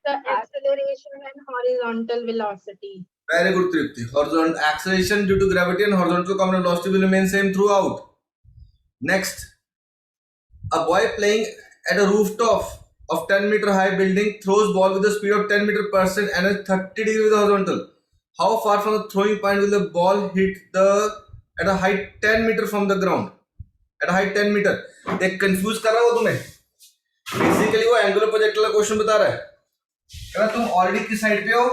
The acceleration and horizontal velocity. Very good, Tripti. Horizontal acceleration due to gravity and horizontal component velocity will remain same throughout. Next, a boy playing at a rooftop of 10-meter high building throws ball with a speed of 10 meter per second and a 30 degree with the horizontal. How far from the throwing point will the ball hit at a height 10 meter from the ground? At a height 10 meter. देख confuse कर रहा हो तुम्हें. Basically वो angular projectile का question बता रहा है. कह रहा तुम ऑलरेडी किस साइड पे हो?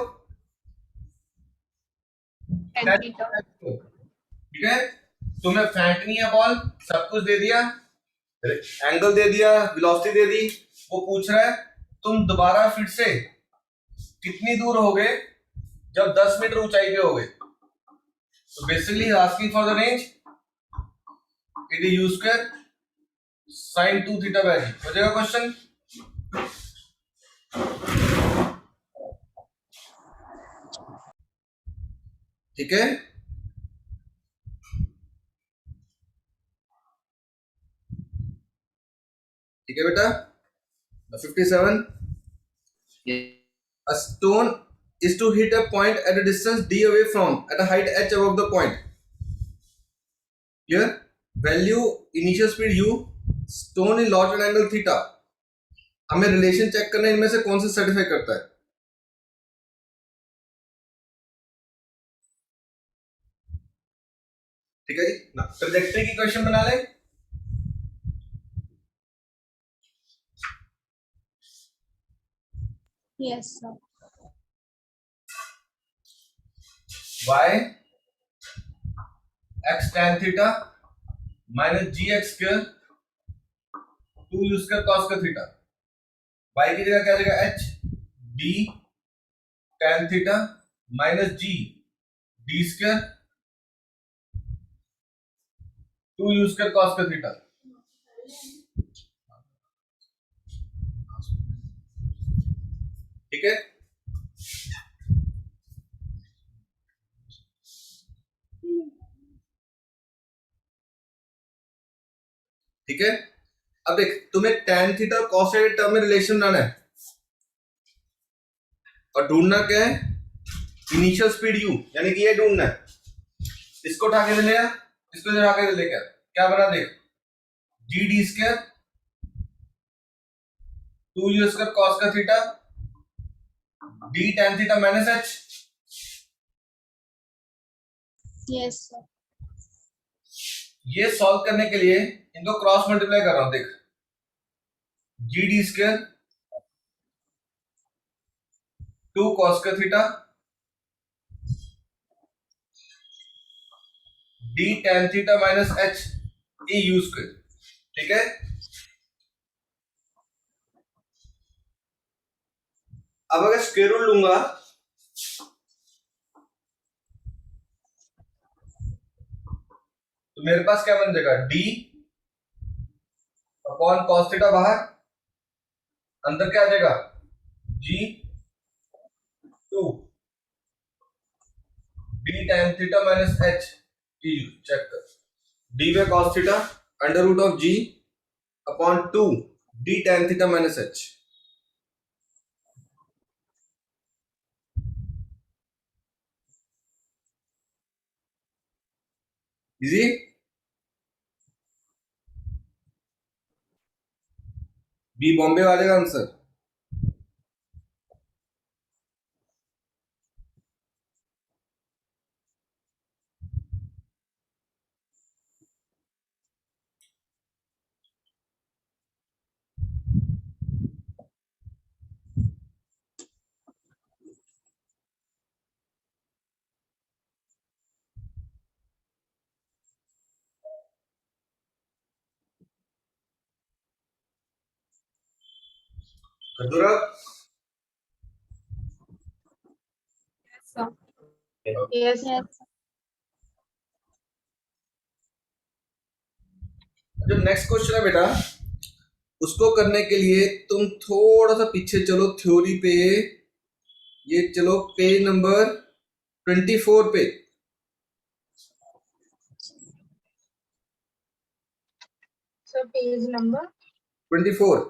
ठीक है, तुम्हें फेंकनी है बॉल, सब कुछ दे दिया, एंगल दे दिया, वेलोसिटी दे दी. वो पूछ रहा है तुम दोबारा फिर से कितनी दूर होगे जब 10 मीटर ऊंचाई पे होगे. तो basically asking for the range. It is u square sin 2 theta by g. हो जाएगा क्वेश्चन. ठीक है, ठीक है बेटा. 57. A stone is to hit a point at a distance d away from at a height h above the point. Here value initial speed u, stone is launched at angle theta. हमें relation check करना है इनमें से कौन सा satisfy करता है. ठीक है जी. ट्रैजेक्टरी की क्वेश्चन बना ले. Yes, sir. y x tan theta minus gx square 2u square cos का थीटा. y की जगह क्या आ जाएगा h d tan theta minus g d square 2u square cos का थीटा. ठीक है, ठीक है. अब देख तुम्हें tan थीटा और cos थीटा टर्म में रिलेशन बनाना है और ढूंढना क्या है. इनिशियल स्पीड u, यानी कि ये ढूंढना है. इसको उठा के ले लिया, इसको उठा के ले लिया, क्या बना देख G D square 2u square cos का theta d tan theta minus h. Yes, sir. ये सॉल्व करने के लिए इनको क्रॉस मल्टीप्लाई कर रहा हूं. देख जी डी स्क्वायर 2 cos का theta d tan theta minus h A you square. ठीक है, अब अगर स्क्वायर रूट लूंगा तो मेरे पास क्या बन जाएगा d अपॉन cos थीटा, बाहर अंदर क्या आ जाएगा g 2 d tan theta minus h u. Check कर d by cos theta under root of g upon 2 d tan theta minus h. Easy. B Bombay वाले का answer. Yes, sir. Yes, sir. जो next question है बेटा, उसको करने के लिए तुम थोड़ा सा पीछे चलो थ्योरी पे. ये चलो पेज नंबर 24 पे. So page number 24.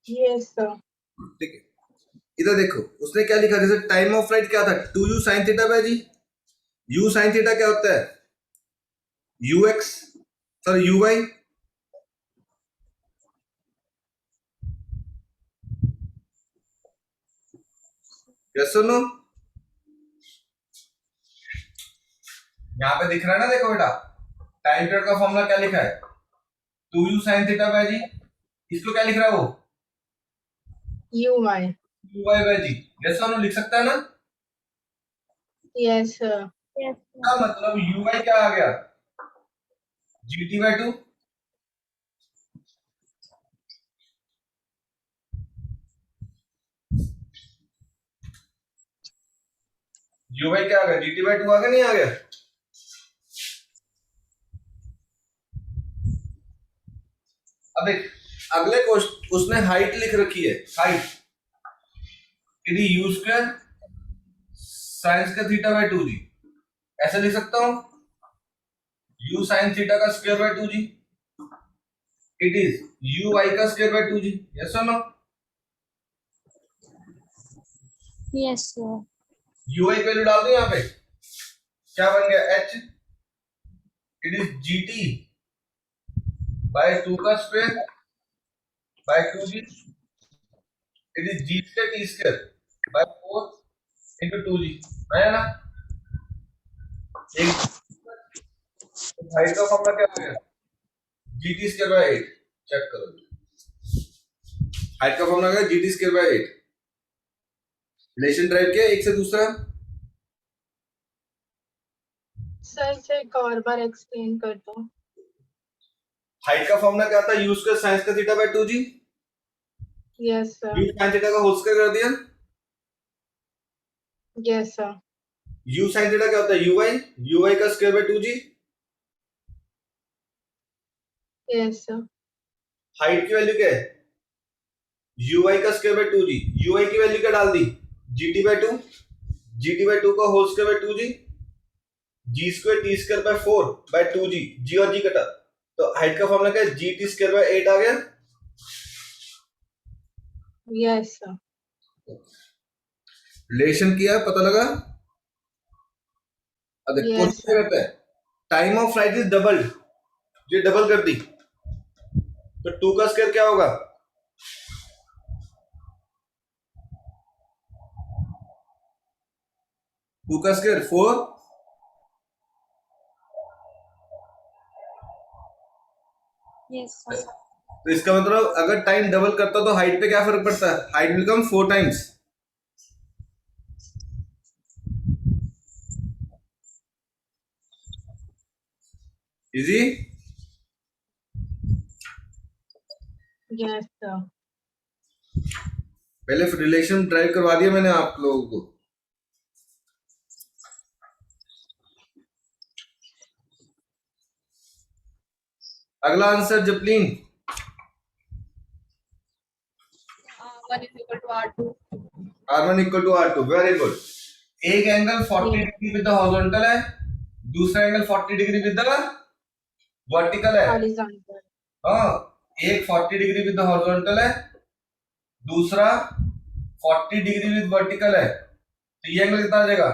Yes, sir. ठीक है, इधर देखो उसने क्या लिखा, जैसे टाइम ऑफ फ्लाइट क्या था, 2u sin theta by g. u sin theta क्या होता है, ux सॉरी uy, यस और नो। यहाँ पे दिख रहा है ना, देखो बेटा, टाइम पीरियड का फॉर्मूला क्या लिखा है, 2u sin थीटा बाय जी। इसको क्या लिख रहा है वो, UY. uy बाय जी। यस और नो लिख सकता है ना। Yes, sir. Yes, क्या मतलब uy क्या आ गया, gt बाय 2। uy क्या आ गया, gt बाय 2 आ गया, नहीं आ गया। अब देख अगले क्वेश्चन, उसने हाइट लिख रखी है, हाइट यदि u square sine square theta by 2 g, ऐसे लिख सकता हूं, यू साइन थीटा का square by 2 g, it is u y का स्क्वायर बाय 2 जी। यस और no. yes, sir. U y value डाल दो यहाँ पे, क्या बन गया, H it is g t by 2 का square by 2 g, it is g square t square by 4 into 2 जी, है ना। एक हाइट का फॉर्मूला क्या हो गया, g t square by 8, check करो, हाइट का फॉर्मूला क्या है, g t square by 8। Relation derive किया एक से दूसरा, सर इसे एक और बार एक्सप्लेन कर दो. हाइट का फॉर्मूला क्या था, u square sine square theta by 2 g, Yes, sir. U sine theta का होल स्क्वायर कर दिया, Yes, sir. U sine theta क्या होता है, यू वाई का square by 2 g. Yes, sir. Height की वैल्यू क्या है, यू वाई का square by 2 g, u y की वैल्यू क्या डाल दी, जीटी बाय 2, जीटी बाय 2 का whole square by 2 g, ji square t square by 4 by 2 g, g और जी कटा, तो हाइट का फॉर्मूला क्या है, जी टी स्क्वायर बाय 8 आ गया। Yes, sir. रिलेशन किया, पता लगा। अब देखो Yes, क्वेश्चन क्या sir. रहता है, time of flight is double, ये डबल कर दी तो 2 का स्क्वायर क्या होगा, 2 का स्क्वायर 4, Yes, sir. तो इसका मतलब अगर टाइम डबल करता तो हाइट पे क्या फर्क पड़ता है, height will come 4 times. Easy. Yes, sir. पहले रिलेशन ड्राइव करवा दिया मैंने आप लोगों को। अगला आंसर जपलीन, R1 is equal to R2. R1 equal to R2, very good. एक angle 40 Yes. Degree with the horizontal है, दूसरा angle 40 degree with the vertical है। Horizontal. हाँ, एक 40 डिग्री विद द हॉरिजॉन्टल है, दूसरा 40 डिग्री विद वर्टिकल है, तो ये एंगल कितना आ जाएगा,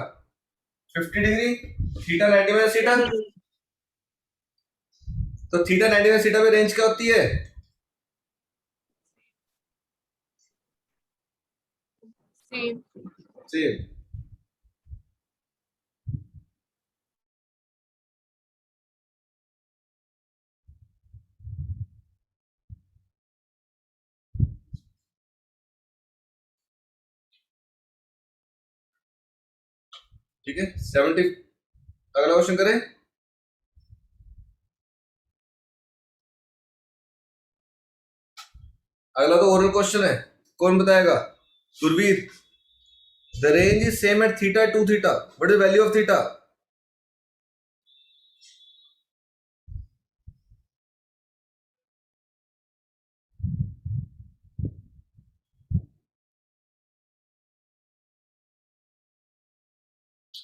50 डिग्री, थीटा 90 माइनस थीटा, तो थीटा 90 माइनस थीटा में रेंज क्या होती है, Same. सेम। ठीक है, 70। अगला क्वेश्चन करें, अगला तो ओरल क्वेश्चन है, कौन बताएगा, Survir. The range is same at theta to theta, what is value of theta,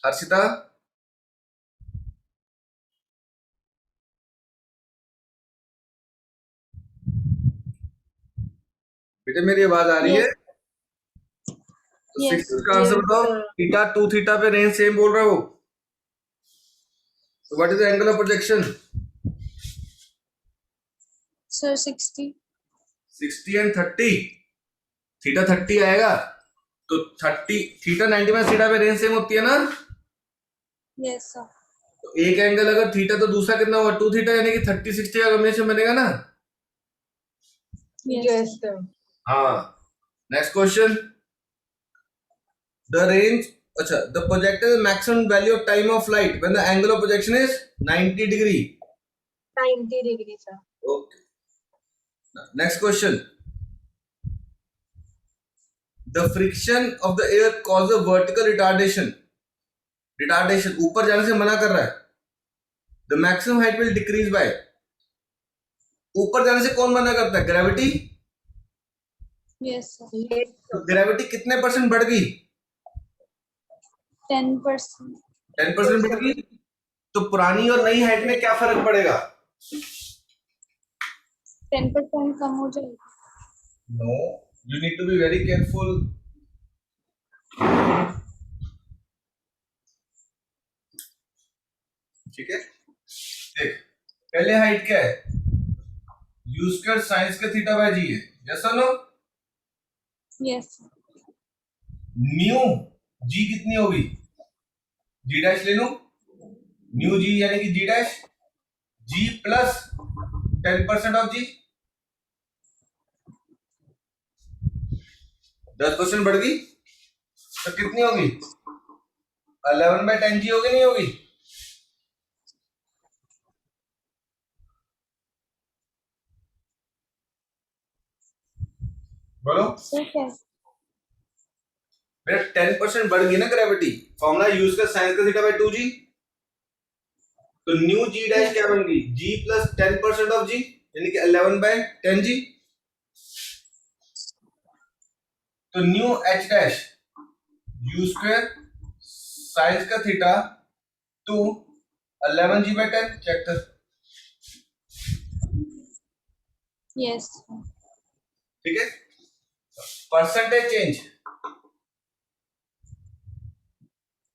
Harshita. बेटे मेरी आवाज आ रही है? तो Yes, 6 का आंसर Yes, बताओ। sir. थीटा 2 थीटा पे रेंज सेम बोल रहे हो, तो what is the angle of projection? sir, 60. 60 and 30, theta 30 आएगा, तो 30 थीटा 90 माइनस थीटा पे रेंज सेम होती है ना। Yes, sir. तो एक एंगल अगर थीटा तो दूसरा कितना होगा 2 थीटा, यानी कि 30 60 का कॉम्बिनेशन बनेगा ना। Yes, Yes, sir. sir. हाँ, नेक्स्ट क्वेश्चन। द रेंज, अच्छा, the projected maximum value of time of light when the angle of projection is 90 degree. 90 degrees, sir. Okay, next question. The friction of the air cause a vertical retardation, retardation ऊपर जाने से मना कर रहा है। The maximum height will decrease by, ऊपर जाने से कौन मना करता है? ग्रेविटी। Yes, sir. Yes, तो sir. ग्रेविटी कितने परसेंट बढ़ गई? 10%. 10% बढ़ गई। तो पुरानी और नई हाइट में क्या फर्क पड़ेगा? 10% कम हो जाएगा. No, you need to be very careful. ठीक है, देख, पहले हाइट क्या है? U square sine square theta by g है, यस और no? Yes, sir. New g कितनी होगी? जी डैश ले लूं, न्यू जी यानी कि जी डैश जी प्लस 10% ऑफ जी, 10% बढ़ गई तो कितनी होगी? 11/10 जी होगी, नहीं होगी? बोलो। Sir, क्या? मेरा 10% बढ़ गई ना ग्रेविटी, फॉर्मूला यूज कर साइन का थीटा बाय 2g, तो न्यू जी डैश क्या बन गई? जी प्लस 10% ऑफ जी, यानी कि 11/10g। तो new H dash you square sign का थीटा टू 11g/10, चेक कर। Yes, sir. ठीक है, percentage change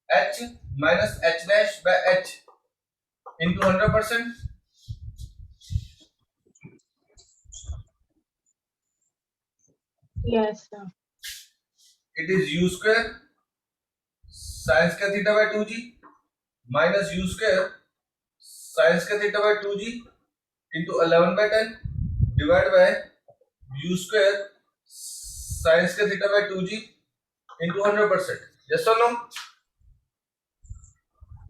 h minus h dash by h into 100%, Yes, sir. it is u square sin का theta by 2g minus u square sin का theta by 2g into 11/10 divide by u square sin का theta by 2g into 100%, yes or no?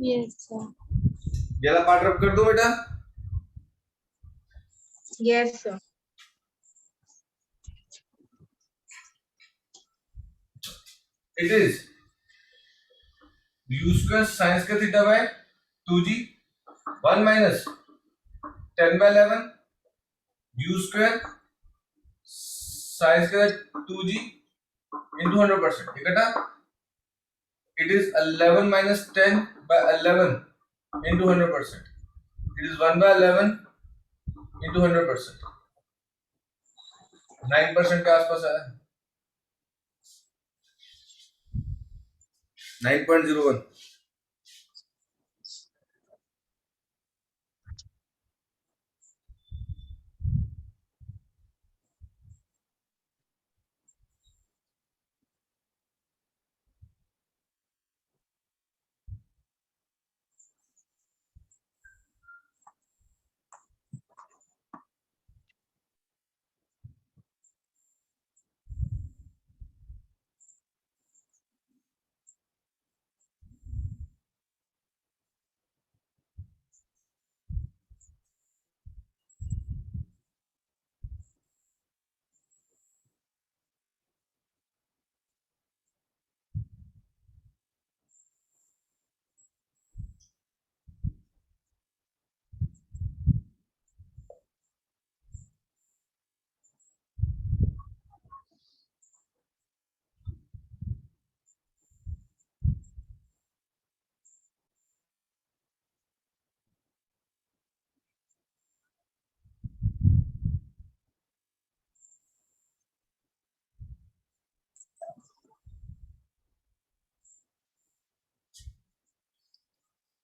Yes, sir. ये वाला part रब कर दो बेटा। Yes, sir. It is u square sin का theta by 2g 1 minus 10/11 u square sin का 2g into 100%, ठीक है ना? It is 11 minus 10 by 11 into 100%. It is 1/11 into 100%. 9% के आसपास आया, 9.01।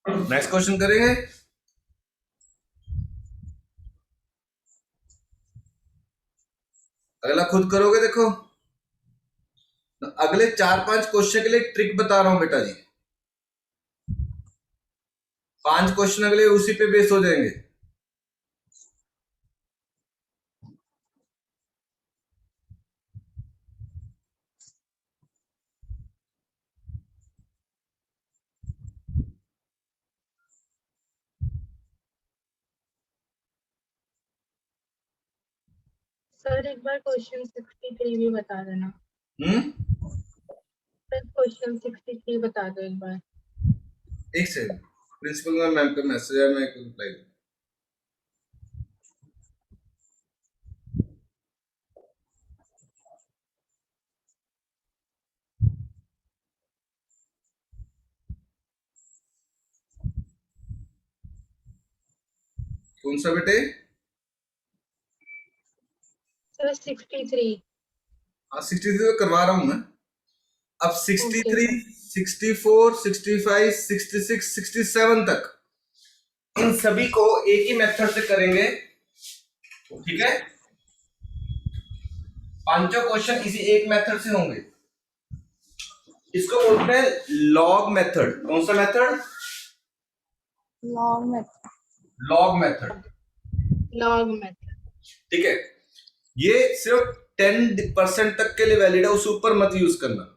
नेक्स्ट क्वेश्चन करेंगे। अगला खुद करोगे। देखो अगले 4-5 क्वेश्चन के लिए ट्रिक बता रहा हूं बेटा जी। 5 क्वेश्चन अगले उसी पे बेस हो जाएंगे। सर एक बार क्वेश्चन 63 भी बता देना। सर क्वेश्चन 63 बता दो एक बार। एक सेकंड, प्रिंसिपल मैम का मैसेज है, मैं रिप्लाई दूं। कौन सा बेटे? सर 63। हाँ 63 तो करवा रहा हूं मैं। अब 63, Okay, 64, 65, 66, 67 तक इन सभी को एक ही मेथड से करेंगे। ठीक है, पांचों क्वेश्चन इसी एक मेथड से होंगे। इसको बोलते हैं लॉग मेथड। कौन सा method? Log method. Log method. Log method. ठीक है, ये सिर्फ 10% तक के लिए वैलिड है, उससे ऊपर मत यूज करना।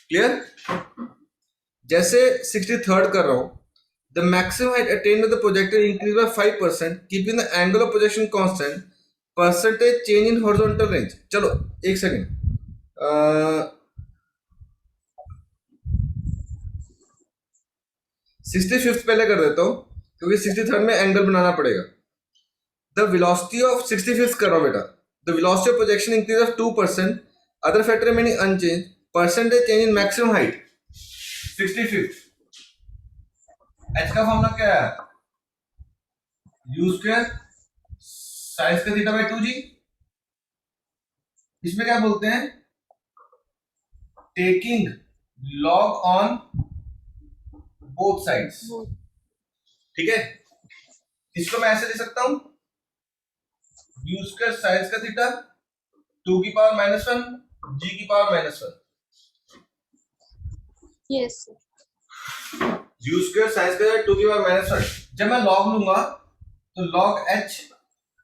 क्लियर? जैसे 63rd कर रहा हूं, the maximum height attend by the projector increase by 5% keeping the angle of projection constant, percentage change in horizontal range. चलो एक सेकंड, 65th पहले कर देता हूं क्योंकि 63rd में एंगल बनाना पड़ेगा। द वेलोसिटी ऑफ 65th कर रहा हूं बेटा। The velocity of projection increase of 2%, other factor remaining unchanged, percentage change in maximum height 65th। H का फॉर्मूला क्या है? U square sine square theta by 2g। इसमें क्या बोलते हैं? Taking log on both sides. ठीक है, इसको मैं ऐसे लिख सकता हूं, u square sine square theta 2 की पावर -1 g की power -1। Yes u square sine square 2 की पावर -1। जब मैं लॉग लूंगा तो लॉग h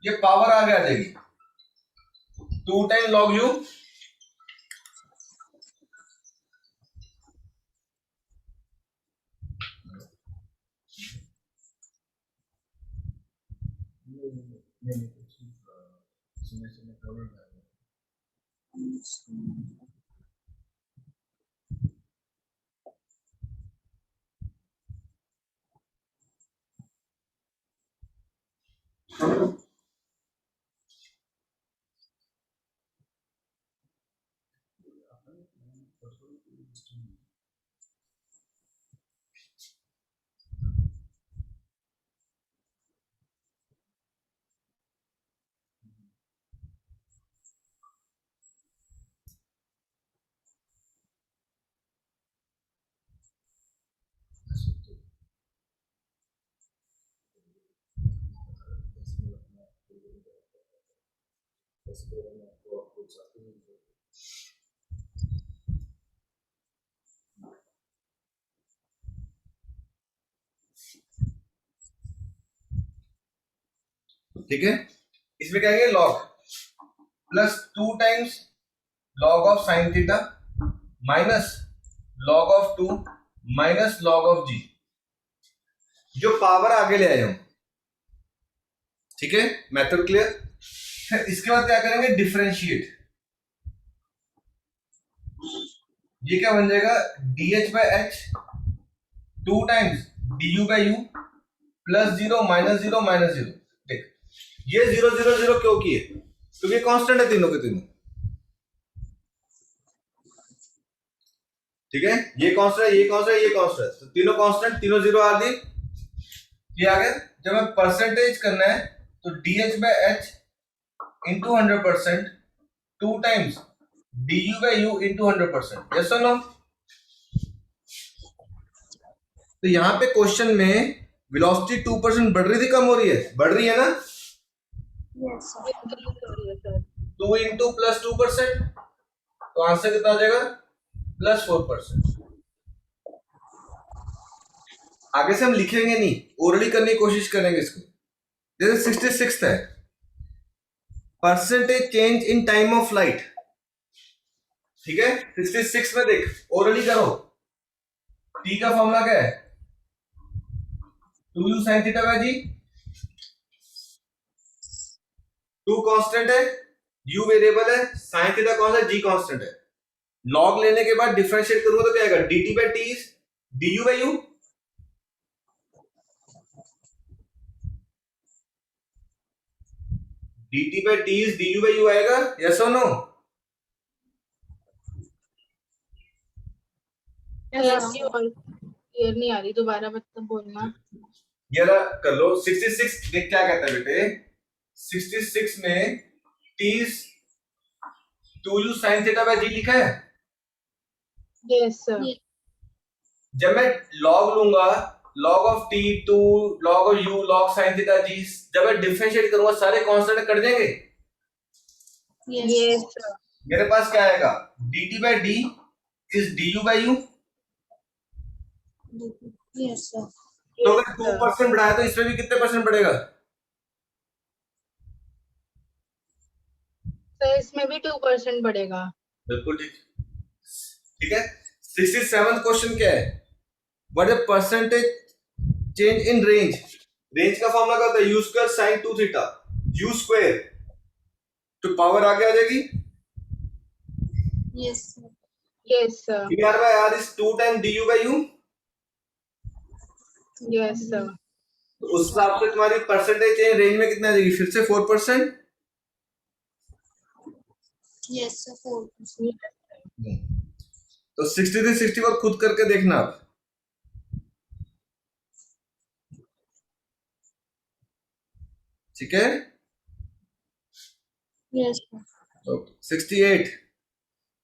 ये पावर आगे आ जाएगी, 2 टाइम लॉग u। ठीक है, इसमें क्या है? Log plus 2 times log of sine theta minus log of 2 minus log of g, जो पावर आगे ले आए हम। ठीक है, मेथड क्लियर? फिर इसके बाद क्या करेंगे? डिफरेंशिएट। ये क्या बन जाएगा? D H by H 2 times D you by you plus 0 -0 -0। देख ये 0 0 0 क्यों किए? क्योंकि कांस्टेंट है तीनों के तीनों। ठीक है, ये कांस्टेंट है, ये कांस्टेंट है, ये कांस्टेंट है, तो तीनों कांस्टेंट, तीनों जीरो आ दी। ये आ गया। जब मैं परसेंटेज करना है तो D H by H into 100% 2 times D you by you into 100%। Yes और नो? तो यहाँ पे क्वेश्चन में वेलोसिटी 2% बढ़ रही थी, कम हो रही है? बढ़ रही है ना? Yes, sir. Increase हो रही है सर. 2 इंटू प्लस 2%, तो आंसर कितना आ जाएगा? प्लस 4%. आगे से हम लिखेंगे नहीं, ओरली करने की कोशिश करेंगे इसको. जैसे 66 है, percentage change in time of light. ठीक है, 66 में देख, ओरली करो. टी का फॉर्मूला क्या है? 2u sin theta by g. 2 constant है, u वेरिएबल है, sin थीटा कौन है? g कांस्टेंट है. लॉग लेने के बाद डिफरेंशिएट करूंगा तो क्या आएगा? dt by t is du by u. dt by t is du by u आएगा, यस और no? Yes, you all clear नहीं आ रही, दोबारा मतलब बोलना. ये ना कर लो. 66 देख क्या कहता है बेटे. 66 में t is 2u sin theta by g लिखा है. Yes sir. जब मैं log लूंगा, log of t 2 log of u log sin theta g, जब मैं डिफरेंशिएट करूंगा सारे कांस्टेंट कट जाएंगे. Yes sir. मेरे पास क्या आएगा? dt by d is du by u. Yes, sir. तो अगर 2% बढ़ाया तो इसमें भी कितने परसेंट बढ़ेगा? तो इसमें भी 2% बढ़ेगा. बिल्कुल ठीक. ठीक है. 67th क्वेश्चन क्या है? What is percentage change in range? Range का फॉर्मूला क्या होता है? u square sin 2 theta. u square तो पावर आगे आ जाएगी. Yes, sir. Yes sir. dr by r is 2 times du by u. Yes sir. तो उस हिसाब से तुम्हारी परसेंटेज चेंज रेंज में कितना आ जाएगी? फिर से 4%. Yes, sir. 4%. तो 63 64 खुद करके देखना आप. ठीक है. Yes, sir. Okay. 68.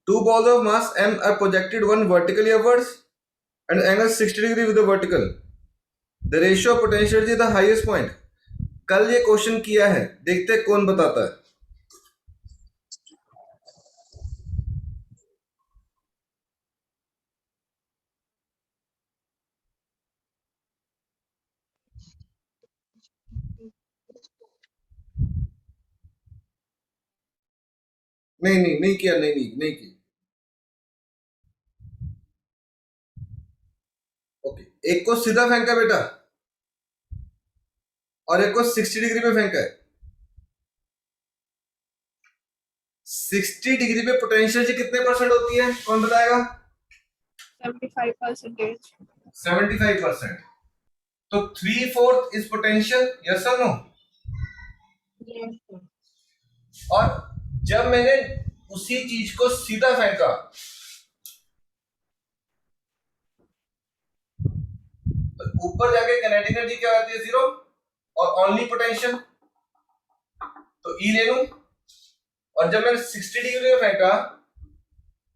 Two balls of mass m are projected, one vertically upwards and angle 60 degree with the vertical. The ratio of potential is the highest point. कल ये क्वेश्चन किया है, देखते हैं कौन बताता है. नहीं किया, नहीं की. ओके. एक को सीधा फेंका बेटा और एक को 60 डिग्री पे फेंका है. 60 डिग्री पे पोटेंशियल जी कितने परसेंट होती है? कौन बताएगा? 75%. 75%. तो 3/4 इज पोटेंशियल, यस और नो? Yes sir. और जब मैंने उसी चीज को सीधा फेंका तो ऊपर जाके काइनेटिक एनर्जी क्या आती है? 0 और ओनली पोटेंशियल. तो E ले लूं. और जब मैंने 60 डिग्री में फेंका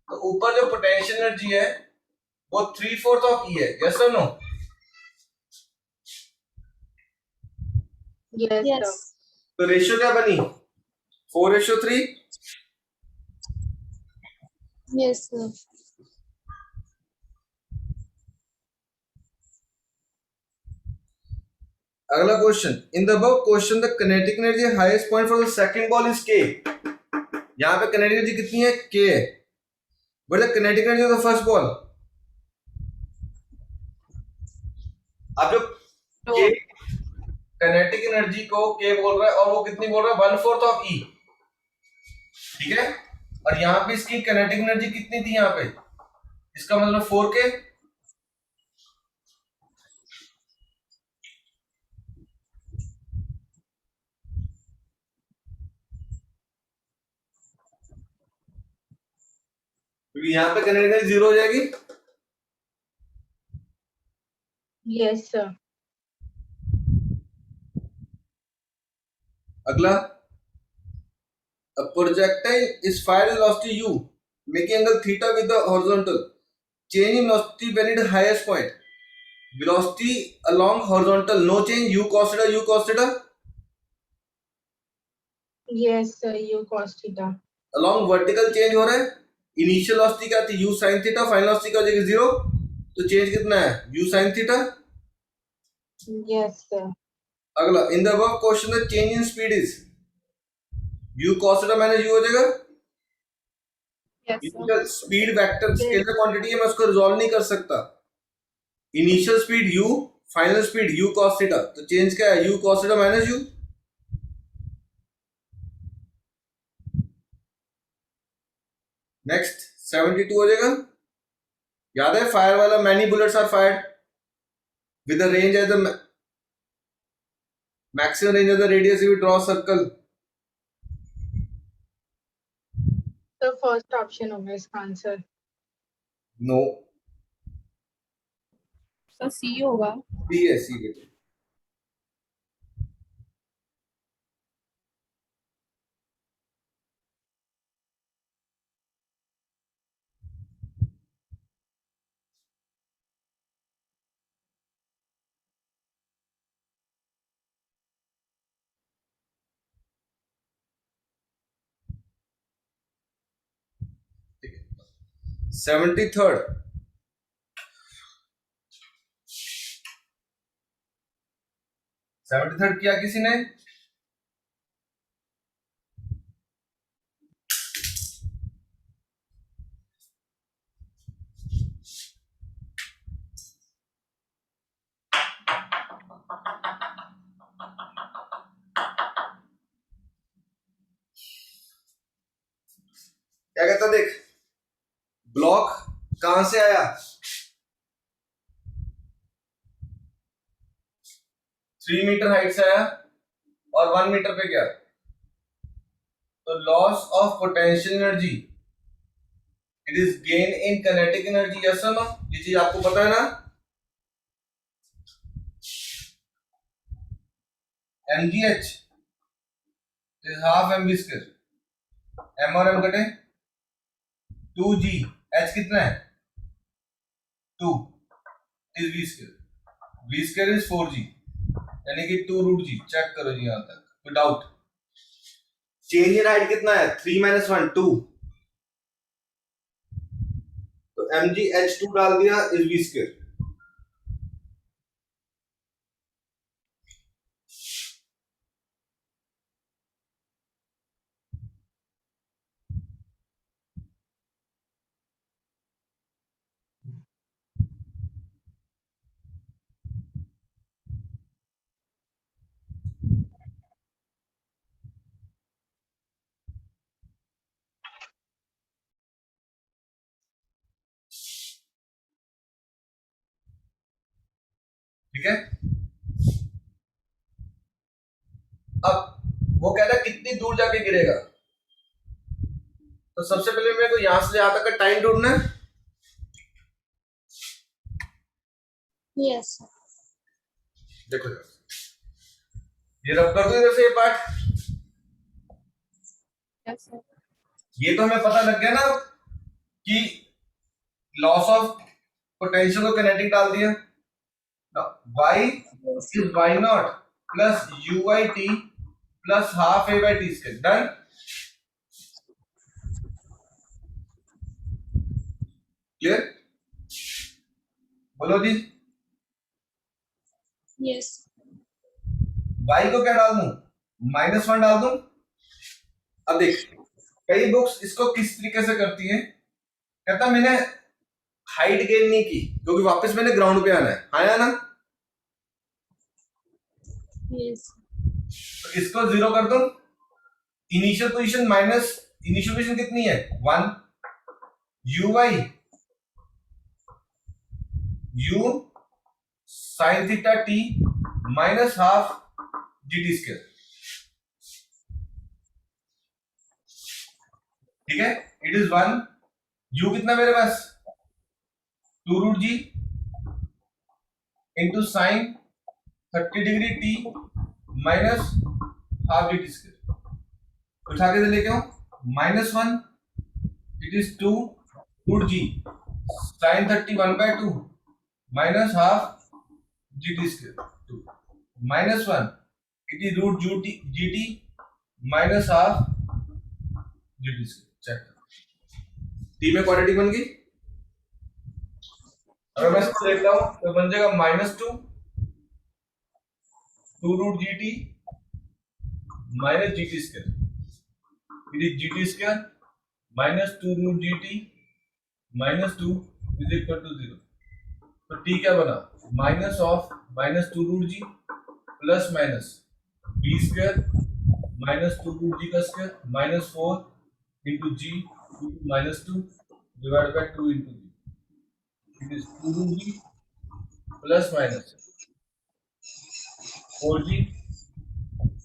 तो ऊपर जो पोटेंशियल एनर्जी है वो 3/4 ऑफ E है, यस और नो? Yes sir. Yes. तो रेशियो क्या बनी? 4:3. Yes, sir. अगला question. In the above question the kinetic energy highest point for the second ball is K. यहां पे काइनेटिक एनर्जी कितनी है? K है. But the kinetic energy of the first ball, अब जो K काइनेटिक एनर्जी को K बोल रहा है और वो कितनी बोल रहा है? 1/4 ऑफ E. ठीक है. और यहां पे इसकी काइनेटिक एनर्जी कितनी थी यहां पे? इसका मतलब 4K. क्योंकि यहां पे काइनेटिक एनर्जी 0 हो जाएगी. Yes sir. अगला. A projectile is fired at velocity u, making angle theta with the horizontal. Change in velocity when it highest point. velocity along horizontal, no change, u cos theta, u cos theta. Yes, sir. U cos theta. Along vertical change हो रहा है. Initial velocity क्या थी? u sin theta. Final velocity का हो जाएगा 0. तो change कितना है? u sin theta. Yes, sir. अगला, in the above question the change in speed is u cos theta minus u हो जाएगा. Yes, sir. Initial speed vector scalar quantity है, मैं उसको रिजॉल्व नहीं कर सकता. Initial speed u, final speed u cos theta. तो चेंज क्या है? u cos theta minus u. Next 72 हो जाएगा. याद है फायर वाला, many bullets are fired with the range as the maximum range of the radius if you draw circle. The first option होगा इसका आंसर. नो, So C होगा. सी है, सी बेटे. ठीक है. 73rd, किया किसी ने? क्या कहता? देख, ब्लॉक कहां से आया? 3 मीटर हाइट से आया और 1 मीटर पे गया. तो loss of potential energy, it is gain in kinetic energy. Yes और नो? ये चीज आपको पता है ना? mgh is half mv square. m और m कटे 2g. h कितना है? 2 is v square. v square is 4g, यानी कि 2 रूट जी. चेक करो जी यहां तक विदाउट. चेंज इन हाइट कितना है? 3 माइनस 1 2. तो mgh2 डाल दिया इज v स्क्वायर. ठीक है. अब वो कह रहा है कितनी दूर जाके गिरेगा. तो सबसे पहले मेरे को यहां से यहां तक का टाइम ढूंढना है. Yes, sir. देखो ये रब कर दो इधर से ये पार्ट. Yes, sir. ये तो हमें पता लग गया ना कि लॉस ऑफ पोटेंशियल को किनेटिक डाल दिया. y is y naught plus uyt plus half a by t square. Done. Clear? बोलो जी. Yes. y को क्या डाल दूं? -1 डाल दूं. अब देख, कई बुक्स इसको किस तरीके से करती है. कहता मैंने हाइट गेन नहीं की क्योंकि वापस मैंने ग्राउंड पे आना है. आया ना? Yes. तो इसको 0 कर दूं. Initial position minus initial position कितनी है? 1. uy u sin theta t minus half dt square. ठीक है. It is 1. u कितना मेरे पास? 2 root g into sine 30 degree t minus half d t square. उठा के लेके आओ. -1 it is 2 root g sine 30 1/2 माइनस half GT square 2 minus 1 it is root GT minus half GT square. Check t में quadratic बन गई। अगर मैं इसको देखता हूं तो बन जाएगा -2 root GT minus GT square it is GT square -2 root GT -2 is equal to 0। तो t क्या बना minus of -2 root G plus minus B square -2 root G का square -4 into G -2 divide by 2 into G it is 2 root G plus minus 4G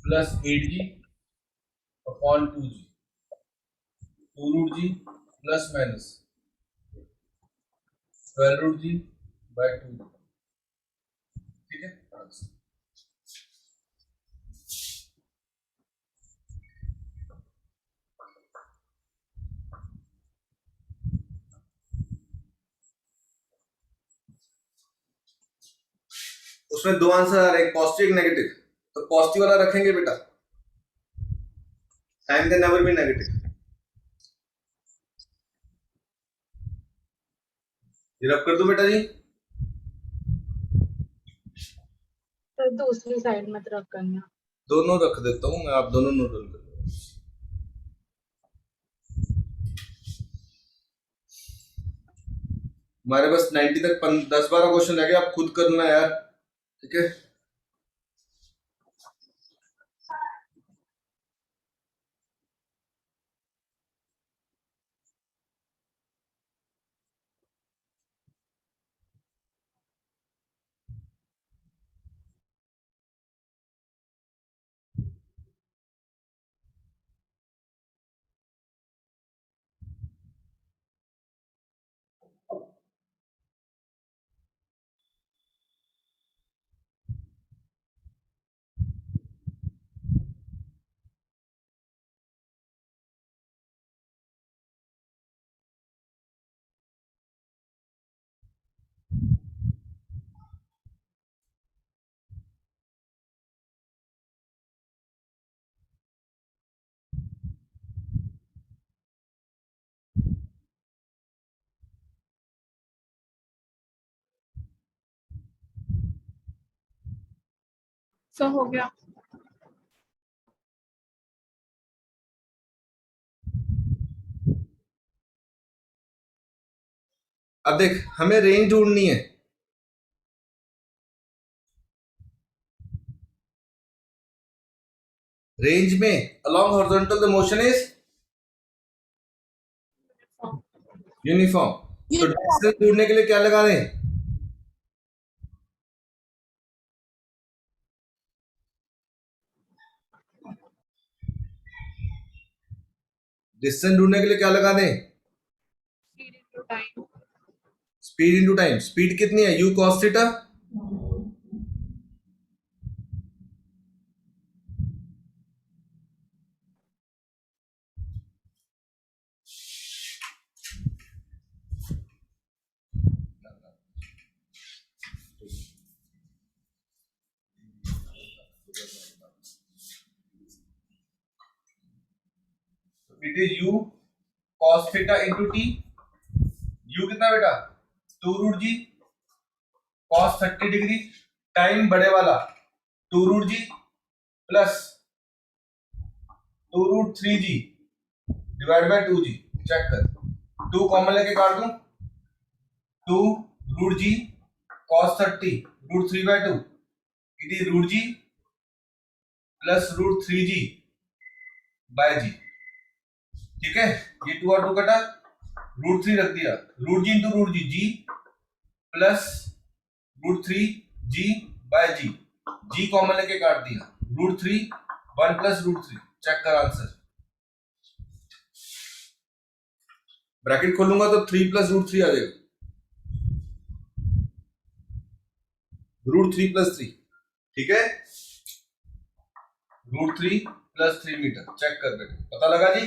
प्लस 8G upon 2G 2 root G plus minus 12 root G by 2। ठीक है, उसमें दो answer आ रहे हैं, positive एक negative. तो पॉजिटिव वाला रखेंगे बेटा, time can never be negative. ये रब कर दो बेटा जी। तो दूसरी साइड मत रख करना। दोनों रख देता हूं मैं, आप दोनों नोट कर दो। हमारे बस 90 तक 10-12 क्वेश्चन रह गए, आप खुद करना यार, ठीक है। सो हो गया। अब देख, हमें रेंज ढूंढनी है। रेंज में along horizontal the motion is uniform. तो डिस्टेंस ढूंढने के लिए क्या लगा दें? डिस्टेंस ढूंढने के लिए क्या लगा दें? Speed into time. Speed into time. Speed कितनी है? u cos theta. It is u cos theta into t। u कितना बेटा? 2 root g cos 30 degree, time बड़े वाला 2 root g plus 2 root 3g divide by 2g। Check कर, 2 common लेके काट दूं, 2 root g cos 30 root 3 by 2 it is root g plus root 3g by g। ठीक है, ये 2 और 2 कटा, रूट 3 रख दिया, root g into root g plus root 3g bye जी कॉमन लेके काट दिया, रूट 3 1 प्लस रूट 3। चेक कर आंसर, ब्रैकेट खोलूंगा तो 3 प्लस रूट 3 आ जाएगा, रूट 3 प्लस 3। ठीक है, रूट 3 प्लस 3 मीटर। चेक कर बेटे, पता लगा जी।